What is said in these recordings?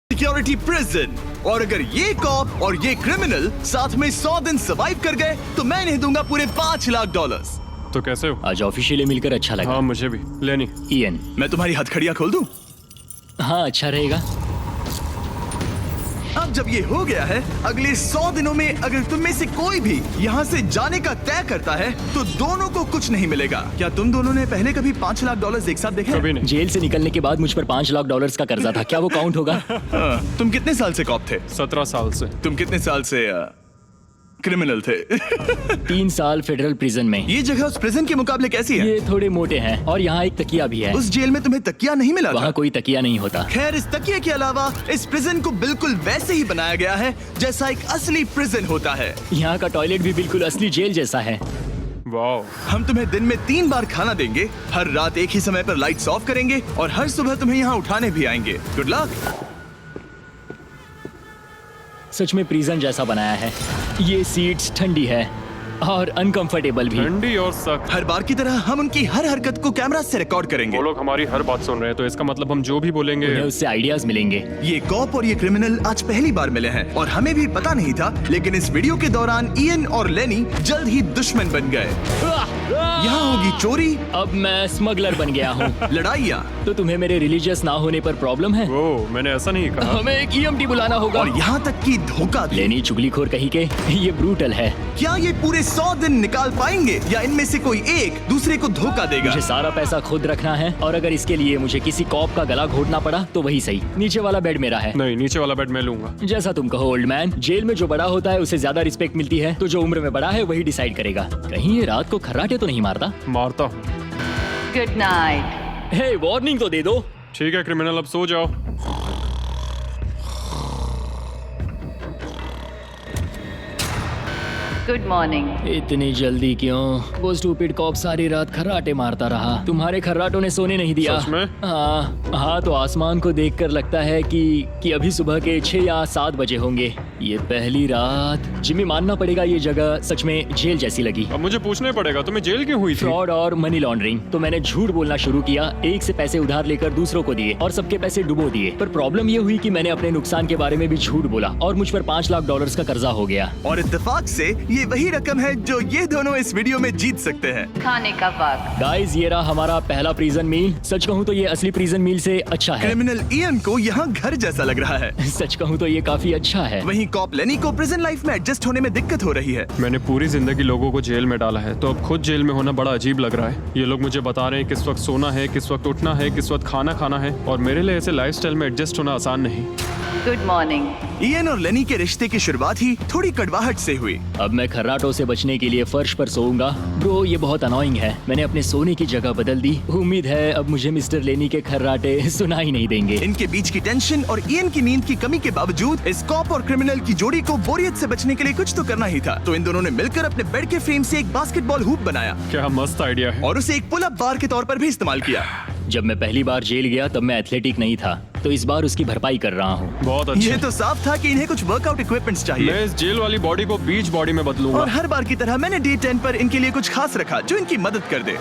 Security prison. और अगर ये कॉप और ये क्रिमिनल साथ में 100 दिन सर्वाइव कर गए तो मैं इन्हें दूंगा पूरे $5 लाख। तो कैसे हो? आज ऑफिशियली मिलकर अच्छा लगा। हाँ मुझे भी। लेनी इयन। मैं तुम्हारी हथकड़ियां खोल दूं? हाँ अच्छा रहेगा। अब जब ये हो गया है, अगले 100 दिनों में अगर तुम में से कोई भी यहाँ से जाने का तय करता है तो दोनों को कुछ नहीं मिलेगा। क्या तुम दोनों ने पहले कभी $5 लाख एक साथ देखे? कभी नहीं। जेल से निकलने के बाद मुझ पर $5 लाख का कर्जा था, क्या वो काउंट होगा? हाँ, तुम कितने साल से कॉप थे? 17 साल से। तुम कितने साल से क्रिमिनल थे? 3 साल फेडरल प्रिजन में। ये जगह उस प्रिजन के मुकाबले कैसी है? ये थोड़े मोटे हैं और यहाँ एक तकिया भी है। उस जेल में तुम्हें तकिया नहीं मिला था? वहाँ कोई तकिया नहीं होता। खैर, इस तकिए के अलावा इस प्रिजन को बिल्कुल वैसे ही बनाया गया है जैसा एक असली प्रिजन होता है। यहाँ का टॉयलेट भी बिल्कुल असली जेल जैसा है। वाओ। हम तुम्हें दिन में 3 बार खाना देंगे, हर रात एक ही समय पर लाइट्स ऑफ करेंगे और हर सुबह तुम्हें यहाँ उठाने भी आएंगे। Good luck. सच में प्रिजन जैसा बनाया है। ये सीट्स ठंडी है और अनकंफर्टेबल भी। ठंडी और सख्त। हर बार की तरह हम उनकी हर हरकत को कैमरा से रिकॉर्ड करेंगे। वो लोग हमारी हर बात सुन रहे हैं, तो इसका मतलब हम जो भी बोलेंगे उन्हें उससे आइडियाज मिलेंगे। ये कॉप और ये क्रिमिनल आज पहली बार मिले हैं और हमें भी पता नहीं था, लेकिन इस वीडियो के दौरान इयन और लेनी जल्द ही दुश्मन बन गए। यहाँ होगी चोरी, अब मैं स्मगलर बन गया हूँ। लड़ाइयाँ तो तुम्हें मेरे रिलीजियस ना होने पर प्रॉब्लम है? वो मैंने ऐसा नहीं कहा। हमें एक EMT बुलाना होगा। और यहाँ तक कि धोखा भी। लेनी चुगलीखोर कहीं के, ये ब्रूटल है। क्या ये पूरे 100 दिन निकाल पाएंगे या इनमें से कोई एक दूसरे को धोखा देगा? मुझे सारा पैसा खुद रखना है और अगर इसके लिए मुझे किसी कॉप का गला घोटना पड़ा तो वही सही। नीचे वाला बेड मेरा है। नहीं, नीचे वाला बेड मैं लूंगा। जैसा तुम कहो ओल्ड मैन। जेल में जो बड़ा होता है उसे ज्यादा रिस्पेक्ट मिलती है, तो जो उम्र में बड़ा है वही डिसाइड करेगा। कहीं ये रात को खर्राटे तो नहीं मारता? मारता। Good night. हे, वार्निंग तो दे दो। ठीक है क्रिमिनल, अब सो जाओ। Good morning. इतनी जल्दी क्यों? वो स्टूपिड कॉप सारी रात खर्राटे मारता रहा। तुम्हारे खर्राटों ने सोने नहीं दिया। सच में? हाँ, तो आसमान को देखकर लगता है कि अभी सुबह के 6 या 7 बजे होंगे। ये पहली रात। जिम्मी, मानना पड़ेगा ये जगह सच में जेल जैसी लगी। अब मुझे पूछना पड़ेगा, तुम्हें जेल क्यों हुई थी? फ्रॉड और मनी लॉन्ड्रिंग। तो मैंने झूठ बोलना शुरू किया, एक से पैसे उधार लेकर दूसरों को दिए और सबके पैसे डुबो दिए। पर प्रॉब्लम ये हुई कि मैंने अपने नुकसान के बारे में भी झूठ बोला और मुझ पर $5 लाख का कर्जा हो गया। और इत्तेफाक से ये वही रकम है जो ये दोनों इस वीडियो में जीत सकते हैं। खाने का वक्त। गाइस, ये रहा हमारा पहला प्रिजन मील। सच कहूँ तो ये असली प्रिजन मील से अच्छा है। क्रिमिनल इयन को यहाँ घर जैसा लग रहा है। सच कहूँ तो ये काफी अच्छा है। वहीं कॉप लेनी को प्रिजन लाइफ में एडजस्ट होने में दिक्कत हो रही है। मैंने पूरी जिंदगी लोगों को जेल में डाला है, तो अब खुद जेल में होना बड़ा अजीब लग रहा है। ये लोग मुझे बता रहे हैं किस वक्त सोना है, किस वक्त उठना है, किस वक्त खाना खाना है, और मेरे लिए ऐसे लाइफस्टाइल में एडजस्ट होना आसान नहीं। Good morning. इयन और लेनी के रिश्ते की शुरुआत ही थोड़ी कड़वाहट से हुई। अब मैं खर्राटों से बचने के लिए फर्श पर सोऊंगा। ब्रो, ये बहुत अनोइंग है। मैंने अपने सोने की जगह बदल दी। उम्मीद है अब मुझे मिस्टर लेनी के खर्राटे सुनाई नहीं देंगे। इनके बीच की टेंशन और इयन की नींद की कमी के बावजूद इस कॉप और क्रिमिनल की जोड़ी को बोरियत से बचने के लिए कुछ तो करना ही था। तो इन दोनों ने मिलकर अपने बेड के फ्रेम से एक बास्केटबॉल हूप बनाया क्या मस्त आइडिया है। और उसे एक पुल अप बार के तौर पर भी इस्तेमाल किया। जब मैं पहली बार जेल गया तब मैं एथलेटिक नहीं था, तो इस बार उसकी भरपाई कर रहा हूँ। बहुत अच्छा। ये तो साफ था कि इन्हें कुछ वर्कआउट इक्विपमेंट्स चाहिए। मैं इस जेल वाली बॉडी को बीच बॉडी में बदलूंगा। और हर बार की तरह मैंने डे 10 पर इनके लिए कुछ खास रखा जो इनकी मदद कर दे।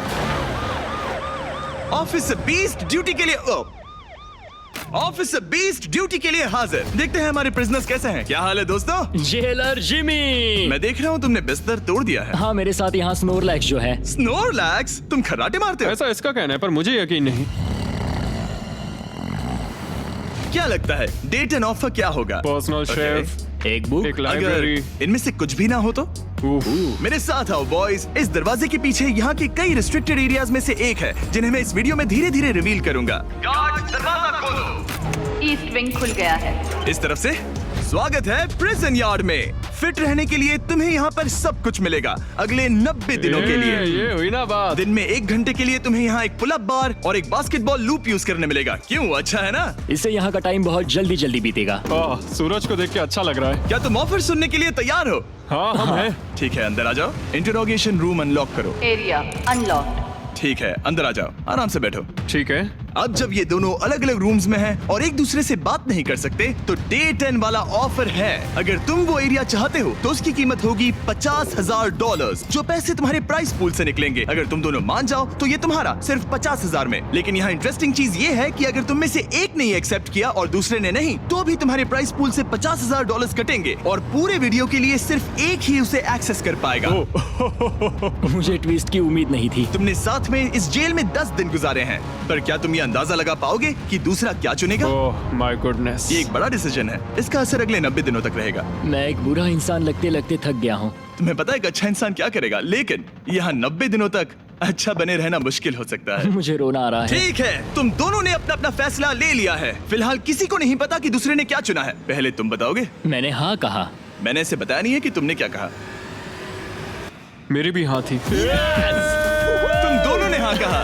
ऑफिसर बीस्ट ड्यूटी के लिए ऑफिसर बीस्ट ड्यूटी के लिए हाजिर। देखते हैं हमारे प्रिजनर्स कैसे हैं। क्या हाल है दोस्तों? Jailer Jimmy. मैं देख रहा हूँ तुमने बिस्तर तोड़ दिया है। हाँ, मेरे साथ यहाँ स्नोरलैक्स जो है। स्नोरलैक्स? तुम खर्राटे मारते हो? ऐसा इसका कहना है, पर मुझे यकीन नहीं। क्या लगता है डे 10 ऑफर क्या होगा? पर्सनल शेफ, एक बुक। एक अगर लाइब्रेरी। इनमें से कुछ भी ना हो तो? मेरे साथ आओ बॉयज। इस दरवाजे के पीछे यहाँ के कई रिस्ट्रिक्टेड एरियाज में से एक है जिन्हें मैं इस वीडियो में धीरे धीरे रिवील करूंगा। गार्ड, दरवाजा खोलो। ईस्ट विंग खुल गया है। इस तरफ से स्वागत है प्रिजन यार्ड में। फिट रहने के लिए तुम्हें यहाँ पर सब कुछ मिलेगा अगले 90 दिनों के लिए। ये हुई ना बात। दिन में 1 घंटे के लिए तुम्हें यहाँ एक पुल अप बार और एक बास्केटबॉल लूप यूज करने मिलेगा। क्यों, अच्छा है ना? इससे यहाँ का टाइम बहुत जल्दी जल्दी बीतेगा। सूरज को देख के अच्छा लग रहा है। क्या तुम ऑफर सुनने के लिए तैयार हो? हाँ, हम हैं। ठीक है, अंदर आ जाओ। इंटरोगेशन रूम अनलॉक करो। Area unlocked. ठीक है, अंदर आ जाओ, आराम से बैठो। ठीक है। अब जब ये दोनों अलग अलग रूम्स में हैं और एक दूसरे से बात नहीं कर सकते, तो डे 10 वाला ऑफर है। अगर तुम वो एरिया चाहते हो तो उसकी कीमत होगी $50,000, जो पैसे तुम्हारे प्राइस पूल से निकलेंगे। अगर तुम दोनों मान जाओ तो ये तुम्हारा सिर्फ 50,000 में। लेकिन यहाँ इंटरेस्टिंग चीज ये है कि अगर तुम में से एक ने एक्सेप्ट किया और दूसरे ने नहीं, तो भी तुम्हारे प्राइस पूल से $50,000 कटेंगे और पूरे वीडियो के लिए सिर्फ एक ही उसे एक्सेस कर पाएगा। मुझे ट्विस्ट की उम्मीद नहीं थी। तुमने साथ में इस जेल में 10 दिन गुजारे हैं, पर क्या तुम ये अंदाजा लगा पाओगे कि दूसरा क्या चुनेगा? Oh my goodness. ये एक बड़ा डिसीजन है। इसका असर अगले 90 दिनों तक रहेगा। मैं एक बुरा इंसान लगते लगते थक गया हूँ। तुम्हें पता है एक अच्छा इंसान क्या करेगा, लेकिन यहाँ 90 दिनों तक अच्छा बने रहना मुश्किल हो सकता है। मुझे रोना आ रहा है। ठीक है, तुम दोनों ने अपना अपना फैसला ले लिया है। फिलहाल किसी को नहीं पता कि दूसरे ने क्या चुना है। पहले तुम बताओगे? मैंने हाँ कहा। मैंने इसे बताया नहीं है कि तुमने क्या कहा। मेरी भी हाँ थी। तुम दोनों ने हाँ कहा।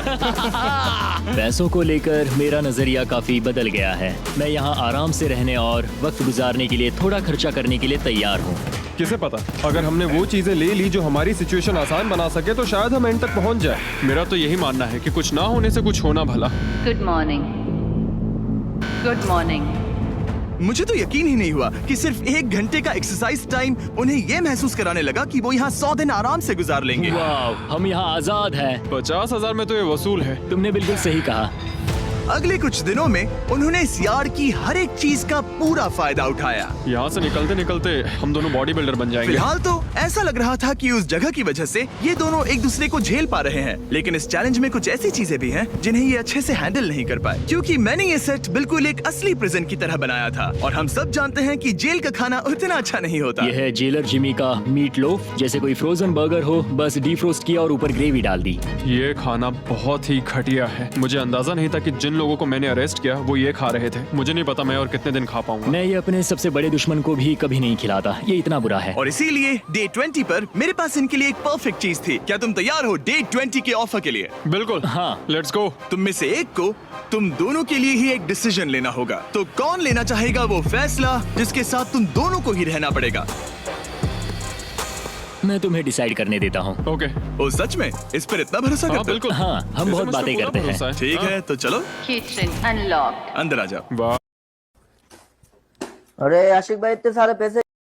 पैसों को लेकर मेरा नजरिया काफी बदल गया है। मैं यहाँ आराम से रहने और वक्त गुजारने के लिए थोड़ा खर्चा करने के लिए तैयार हूँ। किसे पता, अगर हमने वो चीजें ले ली जो हमारी सिचुएशन आसान बना सके तो शायद हम एंड तक पहुंच जाए। मेरा तो यही मानना है कि कुछ ना होने से कुछ होना भला। Good morning. Good morning. मुझे तो यकीन ही नहीं हुआ कि सिर्फ 1 घंटे का एक्सरसाइज टाइम उन्हें ये महसूस कराने लगा कि वो यहाँ 100 दिन आराम से गुजार लेंगे। वाव, हम यहाँ आजाद हैं। 50,000 में तो ये वसूल है। तुमने बिल्कुल सही कहा। अगले कुछ दिनों में उन्होंने इस यार्ड की हर एक चीज का पूरा फायदा उठाया। यहाँ से निकलते निकलते हम दोनों बॉडी बिल्डर बन जाएंगे। फिलहाल तो ऐसा लग रहा था कि उस जगह की वजह से ये दोनों एक दूसरे को झेल पा रहे हैं, लेकिन इस चैलेंज में कुछ ऐसी चीजें भी हैं जिन्हें ये अच्छे से हैंडल नहीं कर पाए, क्योंकि मैंने ये सेट बिल्कुल एक असली प्रिजन की तरह बनाया था। और हम सब जानते हैं कि जेल का खाना उतना अच्छा नहीं होता। यह है जेलर जिमी का मीट लोफ, जैसे कोई फ्रोजन बर्गर हो, बस डीफ्रोस्ट किया और ऊपर ग्रेवी डाल दी। ये खाना बहुत ही घटिया है। मुझे अंदाजा नहीं था कि जिन लोगों को मैंने अरेस्ट किया वो ये खा रहे थे। मुझे नहीं पता मैं और कितने दिन खा पाऊंगा। मैं ये अपने सबसे बड़े दुश्मन को भी कभी नहीं खिलाता। ये इतना बुरा है। और इसीलिए डे 20 पर मेरे पास इनके लिए एक परफेक्ट चीज थी। क्या तुम तैयार हो डे 20 के ऑफर के लिए? बिल्कुल हाँ। Let's go. तुम में से एक को तुम दोनों के लिए ही एक डिसीजन लेना होगा। तो कौन लेना चाहेगा वो फैसला जिसके साथ तुम दोनों को ही रहना पड़ेगा? मैं तुम्हें डिसाइड करने देता हूँ। ओके। ओ सच में इस पर इतना भरोसा हाँ करते हो? बिल्कुल। हाँ, हम इसे बहुत मुझ पे बातें पूरा करते हैं। भरोसा है। ठीक हाँ। है, तो चलो किचन अनलॉक्ड। अंदर आ जाओ। वाह। अरे आशिक भाई इतने सारे पैसे